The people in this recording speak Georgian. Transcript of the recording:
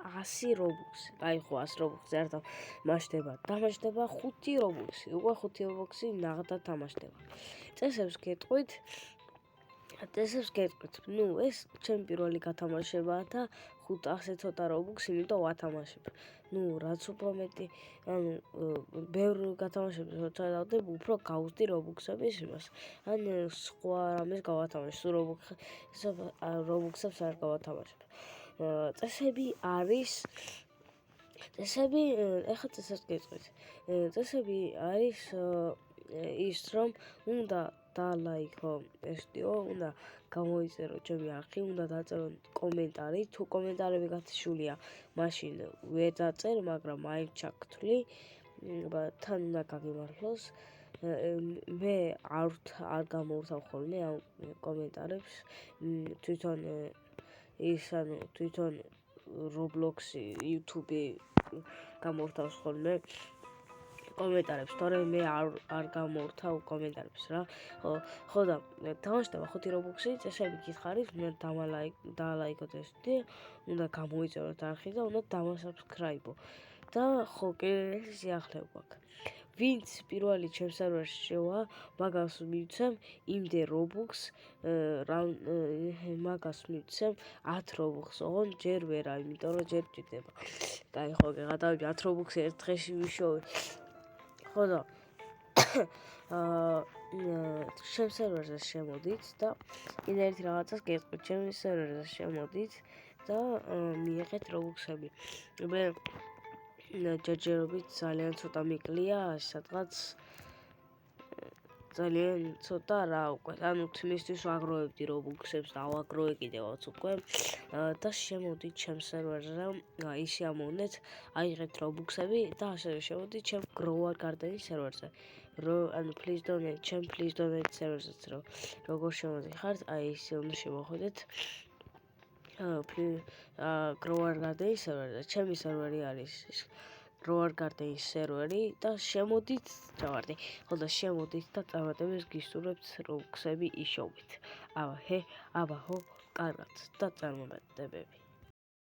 100 რობუქსი. აი ხო 100 რობუქსი არ დამაშდება. დამაშდება 5 რობუქსი. უკვე 5 რობუქსი ნაღდა დამაშდება. წესებს გეტყვით. ნუ ეს ჩემი პირველი გათამაშებაა და ასე ცოტა რობუქსი, იმიტომ ვათამაშებ. ნუ რაც უფრო მეტი, ბევრ გათამაშებს როცა დავდებ, უფრო გავუზდი რობუქსების იმას. ან სხვა რამეს გავათამაშებ, სულ რობუქსებს არ გავათამაშებ. წესები არის ეხლა წესებს გეტყვით. წესები არის ის, რომ უნდა დალაიქო ეს ვიდეო, უნდა გამოიწერო ჩემი არხი, უნდა დაწერო კომენტარი. თუ კომენტარები გათიშულია, მაშინ ვერ დაწერ, მაგრამ მაინც ჩაგთვლი. თან უნდა გაგიმართლოს. მე არ გამოვთავ ხოლმე ამ კომენტარებს. თვითონ Roblox-ი, YouTube-ი გამოვთავს ხოლმე კომენტარებს, თორემ მე არ გამოვთავ კომენტარებს რა. ხო და დამაშდება 5 რობუქსი, წესები გითხარით, უნდა დაალაიქოთ ეს ვიდეო, უნდა გამოიწეროთ არხი და უნდა დამასაბსქრაიბო. და ხო, კიდე სიახლეა აქვს. ვინც პირველი ჩემ სერვერში შევა, მაგას მივცემ იმდე რობუქს, მაგას მივცემ 10 რობუქს, ოღონდ ჯერ ვერა, იმიტომ რომ ჯერ ჭირდება. აი ხო, გადავიდი 10 რობუქსი ერთ დღეში ვიშოვე. ხო და ჩემ სერვერზე შემოდით და კიდე ერთი რაღაცას გეტყვით, ჩემ სერვერზე შემოდით და მიიღეთ რობუქსები. მე ჯერჯერობით ძალიან ცოტა მიკლია, სადღაც ძალიან ცოტა რა უკვე, ანუ თმისთვის ვაგროვებდი რობუქსებს და ავაგროვე კიდევაც უკვე და შემოდით ჩემ სერვერზე, ისე ამოვნეთ, აიღეთ რობუქსები და ასევე შემოდით ჩემ Grow Garden-ის სერვერზე. ანუ please donate, ჩემ please donate სერვერზეც როგორ შემოდიხართ, აი ისე უნდა შემოხვიდეთ. Grow Garden-ის სერვერზე, ჩემი სერვერი არის ის Grow Garden-ის სერვერი და შემოდით, ჩავარდი. ხო და შემოდით და წარმატებას გისურვებთ რობუქსები იშოვით. აბა ჰო, კარგად და წარმატებები.